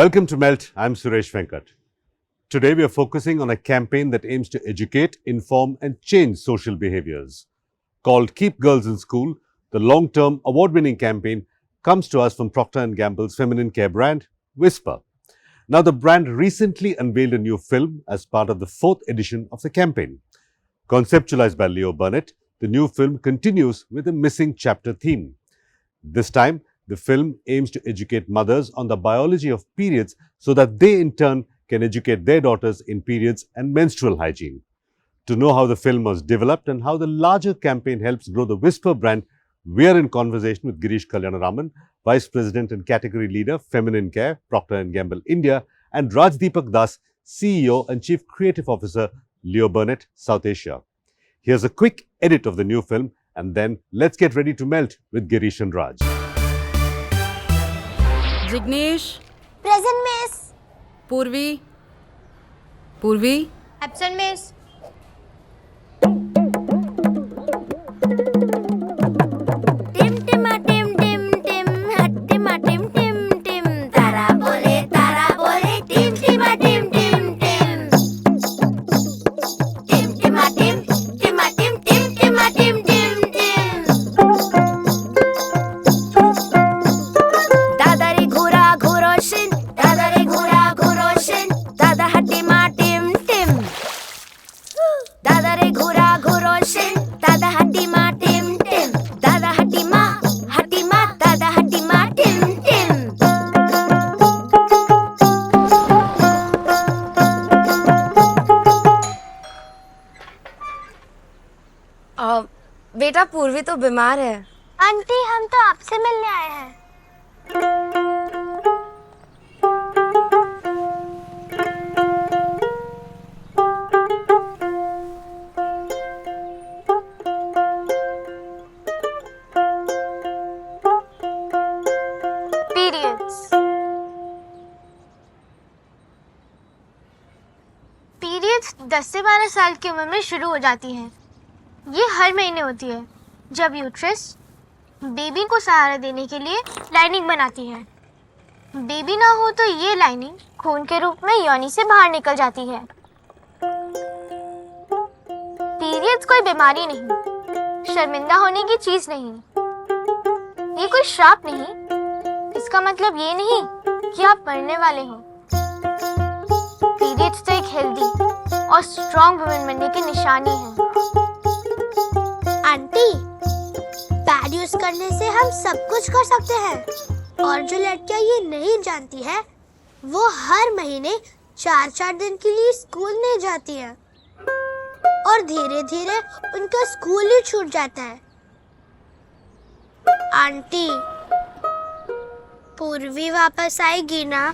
Welcome to Melt. I'm Suresh Venkat. Today we are focusing on a campaign that aims to educate, inform and change social behaviors. Called Keep Girls in School, the long-term award-winning campaign comes to us from Procter Gamble's feminine care brand, Whisper. Now the brand recently unveiled a new film as part of the fourth edition of the campaign. Conceptualized by Leo Burnett, the new film continues with a missing chapter theme. This time, the film aims to educate mothers on the biology of periods so that they in turn can educate their daughters in periods and menstrual hygiene. To know how the film was developed and how the larger campaign helps grow the Whisper brand, we are in conversation with Girish Kalyanaraman, Vice President and Category Leader, Feminine Care, Procter Gamble India, and Rajdeepak Das, CEO and Chief Creative Officer, Leo Burnett South Asia. Here's a quick edit of the new film, and then let's get ready to melt with Girish and Raj. Jignesh, Present, miss. Purvi, Purvi, Absent, miss. Tim tima tim tim tim, hattima tim tim tim. Tara bole, tim tima tim tim tim. Tim tima tim, tima tim tim tima tim tim tim. Dadari ghura ghuroshin, dadari ghura ghuroshin, dada hattima tim tim. Dadari ghura ghuroshin, dada hattima tim tim. Dada hattima, dada hattima tim tim. बेटा पूर्वी तो बीमार है। Aunty हम तो आपसे मिलने आए हैं। पीरियड्स 10 से 12 साल की उम्र में शुरू हो जाती हैं। ये हर महीने होती है जब यूट्रस बेबी को सहारा देने के लिए लाइनिंग बनाती है। बेबी ना हो तो ये लाइनिंग खून के रूप में योनि से बाहर निकल जाती है। पीरियड्स कोई बीमारी नहीं, शर्मिंदा होने की चीज नहीं, ये कोई श्राप नहीं। इसका मतलब ये नहीं कि आप मरने वाले हो। पीरियड्स तो एक हेल्दी और स्ट्रॉन्ग वुमेन बनने की निशानी है। आंटी, पैड यूज करने से हम सब कुछ कर सकते हैं, और जो लड़कियां ये नहीं जानती है वो हर महीने 4-4 दिन के लिए स्कूल नहीं जाती है और धीरे धीरे उनका स्कूल ही छूट जाता है। आंटी, पूर्वी वापस आएगी ना?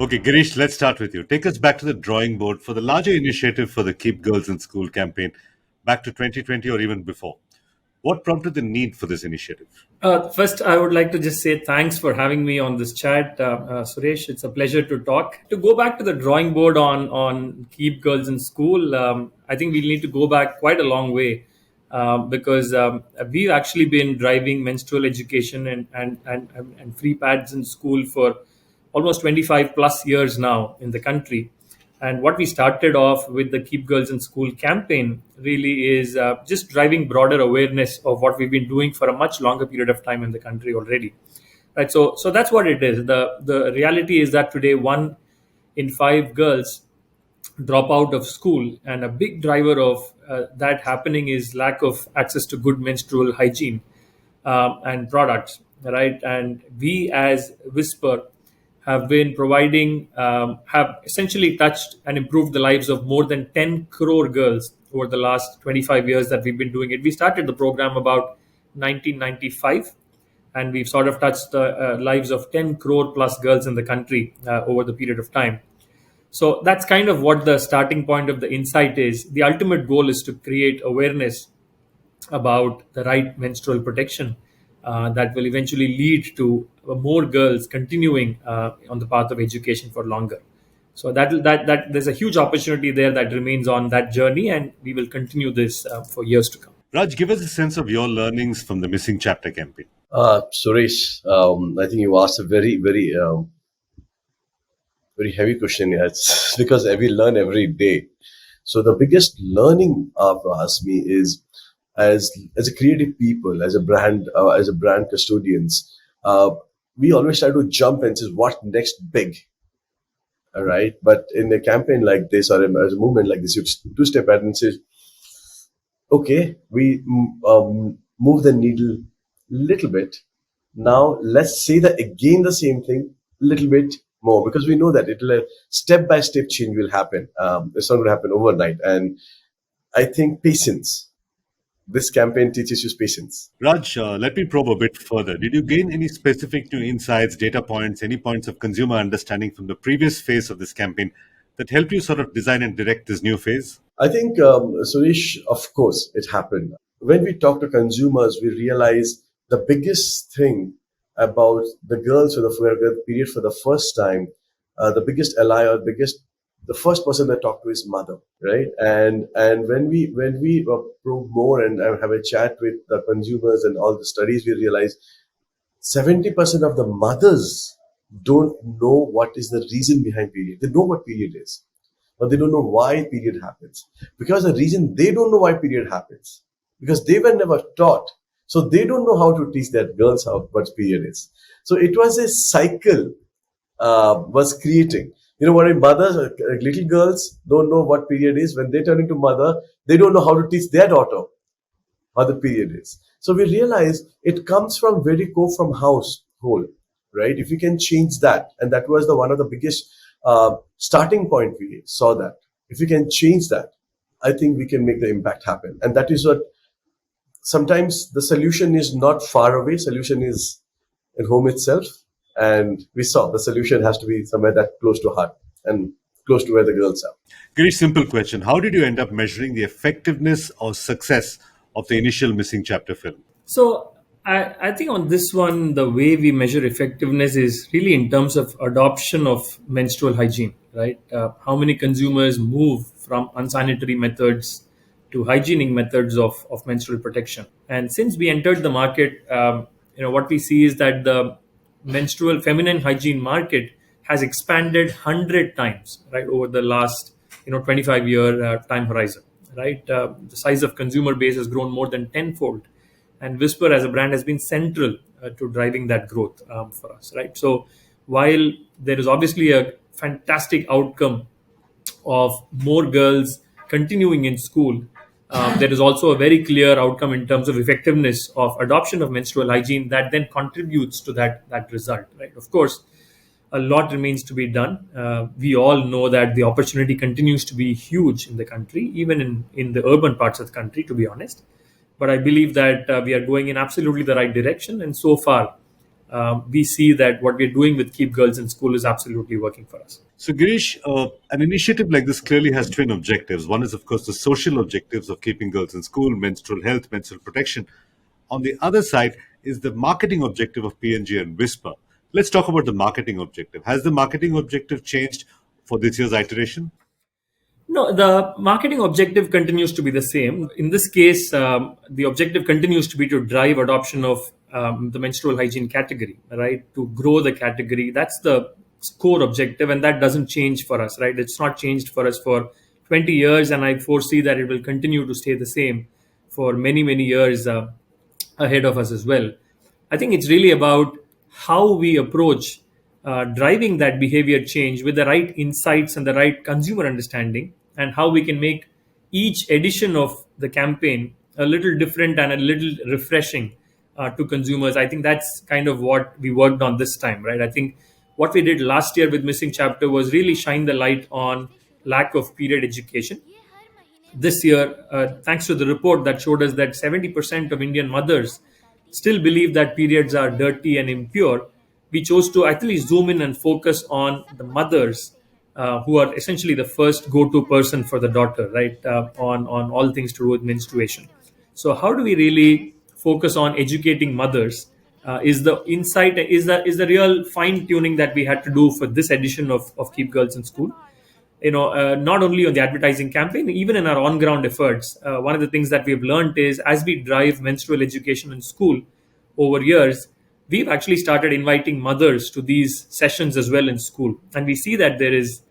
Okay, Girish, let's start with you. Take us back to the drawing board for the larger initiative for the Keep Girls in School campaign back to 2020 or even before. What prompted the need for this initiative? First, I would like to just say thanks for having me on this chat, Suresh. It's a pleasure to talk. To go back to the drawing board on Keep Girls in School, I think we need to go back quite a long way because we've actually been driving menstrual education and free pads in school for almost 25 plus years now in the country. And what we started off with the Keep Girls in School campaign really is just driving broader awareness of what we've been doing for a much longer period of time in the country already. Right. So that's what it is. The reality is that today 1 in 5 girls drop out of school, and a big driver of that happening is lack of access to good menstrual hygiene and products. Right. And we as Whisper have been providing, have essentially touched and improved the lives of more than 10 crore girls over the last 25 years that we've been doing it. We started the program about 1995, and we've sort of touched the lives of 10 crore plus girls in the country over the period of time. So that's kind of what the starting point of the insight is. The ultimate goal is to create awareness about the right menstrual protection that will eventually lead to more girls continuing on the path of education for longer. So that there's a huge opportunity there that remains on that journey, and we will continue this for years to come. Raj, give us a sense of your learnings from the Missing Chapter campaign. Suresh, I think you asked a very heavy question. Yeah, it's because we learn every day. So the biggest learning for us, me, is as a creative people, as a brand custodians, we always try to jump and say, what next big? All right. But in a campaign like this, or as a movement like this, you two-step ahead and say, okay, we move the needle little bit. Now let's say that again the same thing, little bit more, because we know that it'll step by step change will happen. It's not going to happen overnight, and I think patience. This campaign teaches you patience. Raj, let me probe a bit further. Did you gain any specific new insights, data points, any points of consumer understanding from the previous phase of this campaign that helped you sort of design and direct this new phase? I think, Suresh, of course, it happened. When we talk to consumers, we realize the biggest thing about the girls who are the period for the first time, the biggest ally or the first person they talk to is mother, right? And when we probe more and have a chat with the consumers and all the studies, we realize 70% of the mothers don't know what is the reason behind period. They know what period is, but they don't know why period happens. Because the reason they don't know why period happens, because they were never taught. So they don't know how to teach their girls how what period is. So it was a cycle was creating. You know what? Mothers, little girls don't know what period is. When they turn into mother, they don't know how to teach their daughter how the period is. So we realize it comes from very core from household, right? If we can change that, and that was the one of the biggest starting point we saw that. If we can change that, I think we can make the impact happen. And that is what sometimes the solution is not far away. Solution is at home itself. And we saw the solution has to be somewhere that close to heart and close to where the girls are. Girish, simple question. How did you end up measuring the effectiveness or success of the initial Missing Chapter film? So I think on this one, the way we measure effectiveness is really in terms of adoption of menstrual hygiene, right? How many consumers move from unsanitary methods to hygienic methods of menstrual protection. And since we entered the market, what we see is that the menstrual feminine hygiene market has expanded 100 times, right, over the last 25-year time horizon, right? The size of consumer base has grown more than tenfold, and Whisper as a brand has been central to driving that growth for us, right? So while there is obviously a fantastic outcome of more girls continuing in school, there is also a very clear outcome in terms of effectiveness of adoption of menstrual hygiene that then contributes to that result, right? Of course, a lot remains to be done. We all know that the opportunity continues to be huge in the country, even in the urban parts of the country, to be honest. But I believe that we are going in absolutely the right direction. And so far, we see that what we're doing with Keep Girls in School is absolutely working for us. So, Girish, an initiative like this clearly has twin objectives. One is, of course, the social objectives of keeping girls in school, menstrual health, menstrual protection. On the other side is the marketing objective of P&G and Whisper. Let's talk about the marketing objective. Has the marketing objective changed for this year's iteration? No, the marketing objective continues to be the same. In this case, the objective continues to be to drive adoption of the menstrual hygiene category, right? To grow the category. That's the core objective, and that doesn't change for us, right? It's not changed for us for 20 years, and I foresee that it will continue to stay the same for many, many years ahead of us as well. I think it's really about how we approach driving that behavior change with the right insights and the right consumer understanding, and how we can make each edition of the campaign a little different and a little refreshing to consumers. I think that's kind of what we worked on this time, right? I think what we did last year with Missing Chapter was really shine the light on lack of period education. This year, thanks to the report that showed us that 70% of Indian mothers still believe that periods are dirty and impure, we chose to actually zoom in and focus on the mothers who are essentially the first go-to person for the daughter, right, on all things to do with menstruation. So how do we really focus on educating mothers? Is the insight is the real fine tuning that we had to do for this edition of Keep Girls in School. Not only on the advertising campaign, even in our on ground efforts, one of the things that we've learned is as we drive menstrual education in school over years, we've actually started inviting mothers to these sessions as well in school. And we see that there is,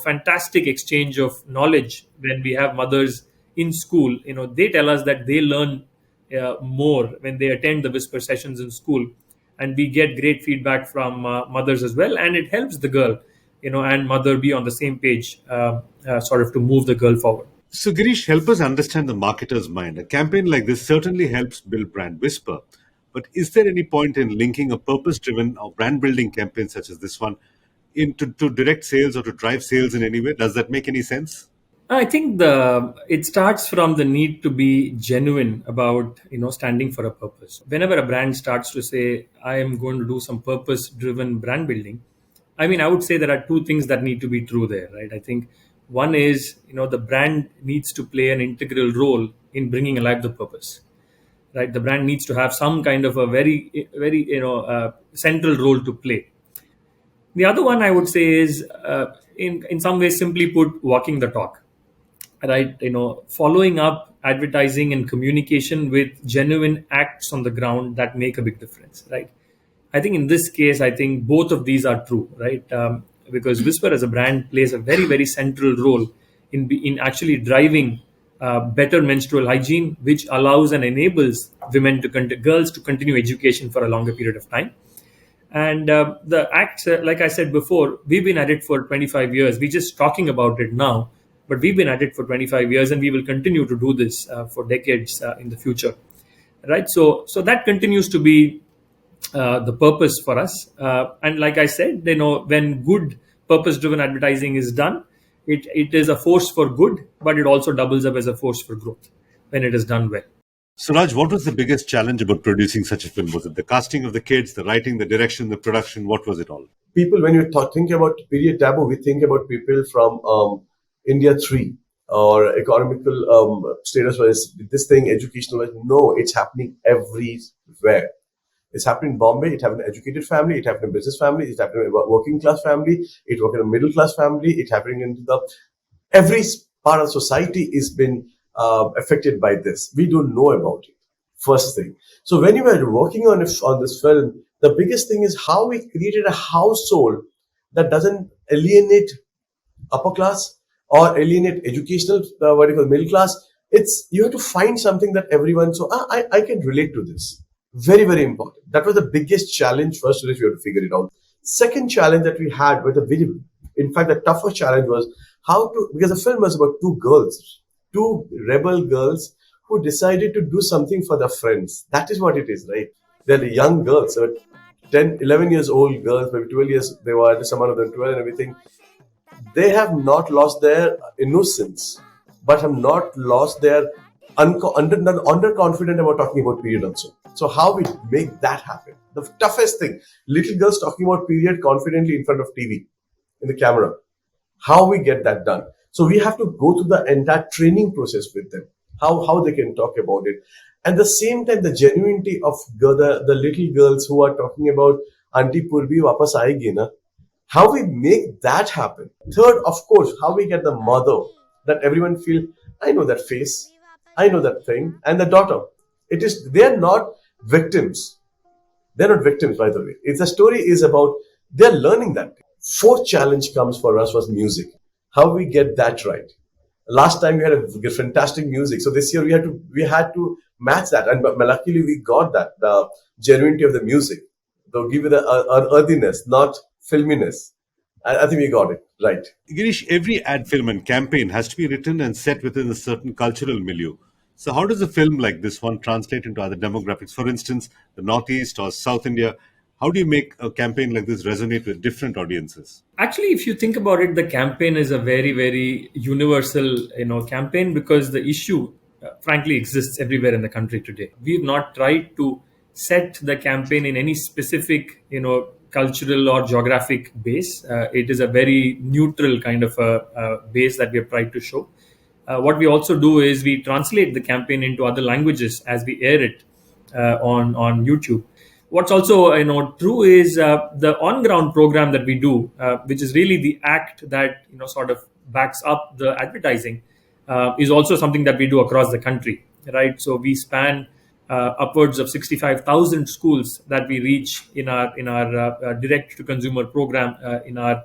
fantastic exchange of knowledge when we have mothers in school. They tell us that they learn more when they attend the whisper sessions in school, and we get great feedback from mothers as well, and it helps the girl and mother be on the same page, sort of to move the girl forward. So, Girish, help us understand the marketer's mind. A campaign like this certainly helps build brand whisper. But is there any point in linking a purpose driven or brand building campaign such as this one to direct sales or to drive sales in any way? Does that make any sense? I think it starts from the need to be genuine about standing for a purpose. Whenever a brand starts to say, I am going to do some purpose driven brand building, I mean, I would say there are two things that need to be true there, right? I think one is, the brand needs to play an integral role in bringing alive the purpose, right? The brand needs to have some kind of a very central role to play. The other one I would say is, in some ways, simply put, walking the talk, right? Following up advertising and communication with genuine acts on the ground that make a big difference, right? I think in this case, I think both of these are true, right? Because Whisper as a brand plays a very, very central role in actually driving better menstrual hygiene, which allows and enables girls to continue education for a longer period of time. And the act, like I said before, we've been at it for 25 years. We're just talking about it now, but we've been at it for 25 years, and we will continue to do this for decades in the future, right? So that continues to be the purpose for us. And like I said, when good purpose-driven advertising is done, it is a force for good, but it also doubles up as a force for growth when it is done well. So, Raj, what was the biggest challenge about producing such a film? Was it the casting of the kids, the writing, the direction, the production? What was it all? People, when you think about period taboo, we think about people from India 3 or economical status wise, this thing, educational wise. No, it's happening everywhere. It's happening in Bombay. It happened in an educated family. It happened in a business family. It happened in a working class family. It happened in a middle class family. It happening in every part of society is been affected by this. We don't know about it. First thing. So when you were working on this film, the biggest thing is how we created a household that doesn't alienate upper class or alienate educational, middle class. You have to find something that everyone. So I can relate to this. Very, very important. That was the biggest challenge first, if you have to figure it out. Second challenge that we had with the video, in fact, the tougher challenge was because the film was about two rebel girls who decided to do something for their friends. That is what it is, right? They're the young girls, 10, 11 years old girls, maybe 12 years, they were, some of them 12 and everything. They have not lost their innocence, but have not lost their underconfident about talking about period also. So how we make that happen? The toughest thing, little girls talking about period confidently in front of TV, in the camera. How we get that done? So we have to go through the entire training process with them. How they can talk about it. At the same time, the genuinity of the little girls who are talking about Auntie Purbi wapas aayegi na. How we make that happen. Third, of course, how we get the mother that everyone feel, I know that face, I know that thing, and the daughter. They are not victims. They're not victims, by the way. The story is about, they're learning that. Fourth challenge comes for us was music. How we get that right. Last time we had a fantastic music. So this year we had to match that. And luckily we got that, the genuinity of the music. They'll give you the earthiness, not filminess. I think we got it right. Girish, every ad film and campaign has to be written and set within a certain cultural milieu. So how does a film like this one translate into other demographics? For instance, the Northeast or South India. How do you make a campaign like this resonate with different audiences? Actually, if you think about it, the campaign is a very, very universal, campaign, because the issue, frankly, exists everywhere in the country today. We've not tried to set the campaign in any specific, cultural or geographic base. It is a very neutral kind of a base that we have tried to show. What we also do is we translate the campaign into other languages as we air it on YouTube. What's also true is the on ground program that we do, which is really the act that sort of backs up the advertising, is also something that we do across the country, right? So we span upwards of 65,000 schools that we reach in our direct to consumer program, in our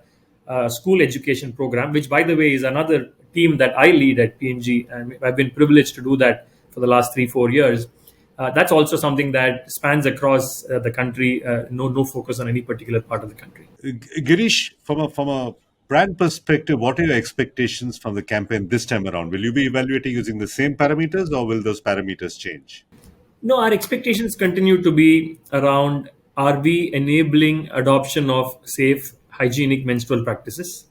school education program, which by the way is another team that I lead at PNG, and I've been privileged to do that for the last 3-4 years. That's also something that spans across the country. No focus on any particular part of the country. Girish, from a brand perspective, what are your expectations from the campaign this time around? Will you be evaluating using the same parameters, or will those parameters change? No, our expectations continue to be around: are we enabling adoption of safe, hygienic menstrual practices?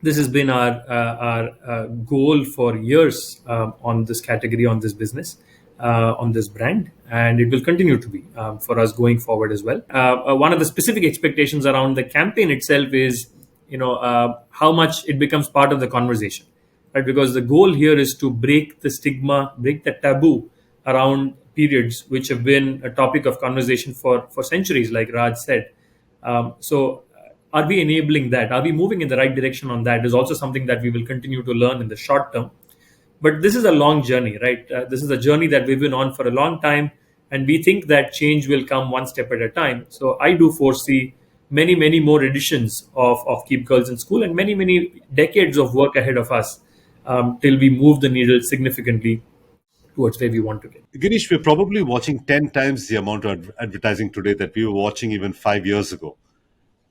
This has been our goal for years on this category, on this business, on this brand, and it will continue to be for us going forward as well. One of the specific expectations around the campaign itself is, how much it becomes part of the conversation, right? Because the goal here is to break the stigma, break the taboo around periods, which have been a topic of conversation for centuries, like Raj said. So are we enabling that? Are we moving in the right direction on that? Is also something that we will continue to learn in the short term. But this is a long journey, right? This is a journey that we've been on for a long time, and we think that change will come one step at a time. So I do foresee many more editions of Keep Girls in School, and many decades of work ahead of us, till we move the needle significantly towards where we want to get. Girish, we're probably watching 10 times the amount of advertising today that we were watching even 5 years ago.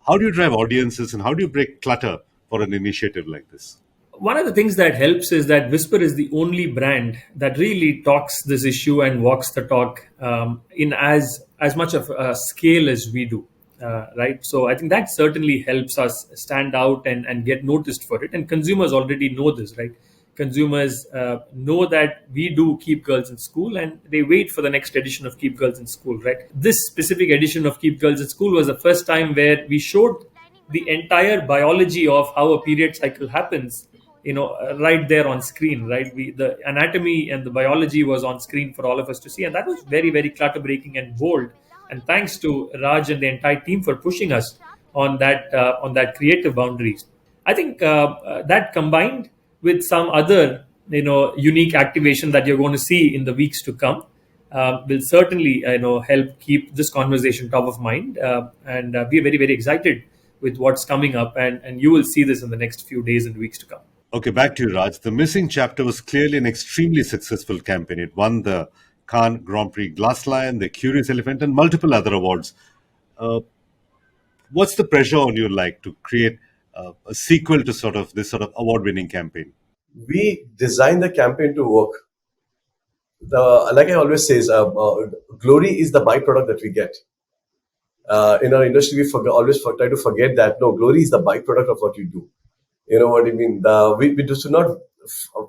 How do you drive audiences, and how do you break clutter for an initiative like this? One of the things that helps is that Whisper is the only brand that really talks this issue and walks the talk in as much of a scale as we do, right? So I think that certainly helps us stand out and get noticed for it. And consumers already know this, right? Consumers know that we do Keep Girls in School, and they wait for the next edition of Keep Girls in School, right? This specific edition of Keep Girls in School was the first time where we showed the entire biology of how a period cycle happens, right there on screen, right? The anatomy and the biology was on screen for all of us to see, and that was very clutter breaking and bold. And thanks to Raj and the entire team for pushing us on that creative boundaries. I think that combined with some other unique activation that you're going to see in the weeks to come will certainly help keep this conversation top of mind, and we are very excited with what's coming up, and you will see this in the next few days and weeks to come. Okay, back to you, Raj. The Missing Chapter was clearly an extremely successful campaign. It won the Cannes Grand Prix Glass Lion, the Curious Elephant, and multiple other awards. What's the pressure on you like to create a sequel to this award-winning campaign? We designed the campaign to work. Like I always say, glory is the byproduct that we get. In our industry, we always try to forget that. No, glory is the byproduct of what you do. You know what I mean? We should not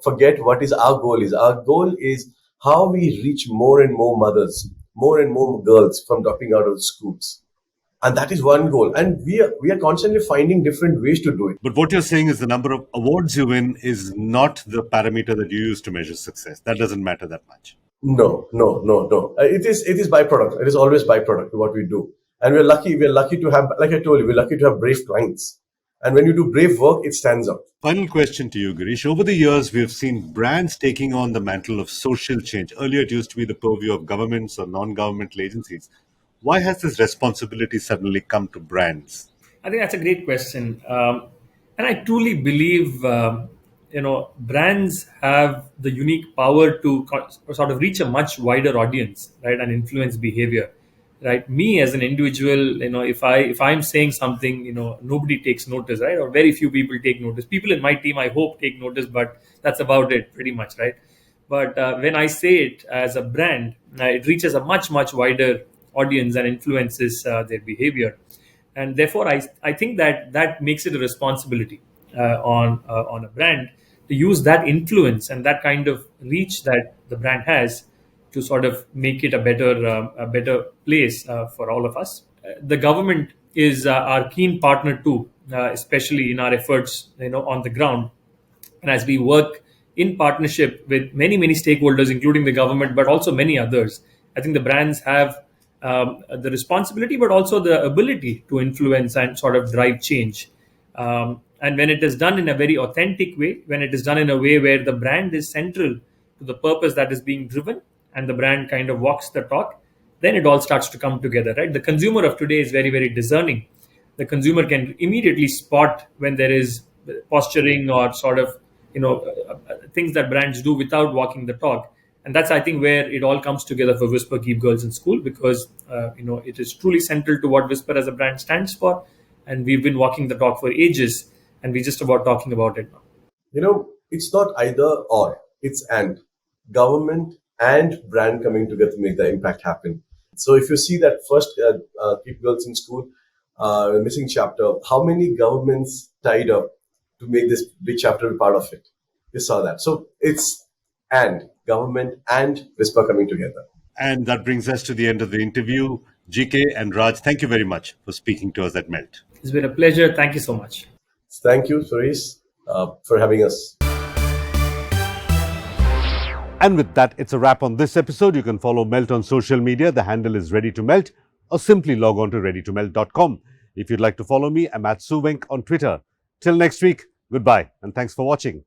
forget what is our goal is. Our goal is how we reach more and more mothers, more and more girls from dropping out of schools. And that is one goal. And we are constantly finding different ways to do it. But what you're saying is the number of awards you win is not the parameter that you use to measure success. That doesn't matter that much. No. It is byproduct. It is always byproduct to what we do. And we're lucky to have, like I told you, we're lucky to have brave clients. And when you do brave work, it stands out. Final question to you, Girish. Over the years, we have seen brands taking on the mantle of social change. Earlier, it used to be the purview of governments or non-governmental agencies. Why has this responsibility suddenly come to brands? I think that's a great question. And I truly believe, brands have the unique power to sort of reach a much wider audience, right, and influence behavior. Right, me as an individual, if I'm saying something, nobody takes notice, right, or very few people take notice. People in my team, I hope, take notice, but that's about it, pretty much, right? But when I say it as a brand, it reaches a much wider audience and influences their behavior, and therefore, I think that makes it a responsibility on a brand to use that influence and that kind of reach that the brand has to sort of make it a better place for all of us. The government is our keen partner too, especially in our efforts, on the ground. And as we work in partnership with many, many stakeholders, including the government, but also many others. I think the brands have the responsibility, but also the ability to influence and sort of drive change. And when it is done in a very authentic way, when it is done in a way where the brand is central to the purpose that is being driven and the brand kind of walks the talk, then it all starts to come together, right? The consumer of today is very, very discerning. The consumer can immediately spot when there is posturing or sort of, things that brands do without walking the talk. And that's, I think, where it all comes together for Whisper Keep Girls in School, because it is truly central to what Whisper as a brand stands for, and we've been walking the talk for ages, and we're just about talking about it now. It's not either or, it's and. Government and brand coming together to make the impact happen. So if you see that first Keep Girls in School missing chapter, how many governments tied up to make this big chapter be part of it? You saw that. So it's and government and Whisper coming together. And that brings us to the end of the interview. GK and Raj, thank you very much for speaking to us at Melt. It's been a pleasure. Thank you so much. Thank you, Suresh, for having us. And with that, it's a wrap on this episode. You can follow Melt on social media. The handle is Ready to Melt, or simply log on to readytomelt.com. If you'd like to follow me, I'm at Suvenk on Twitter. Till next week, goodbye and thanks for watching.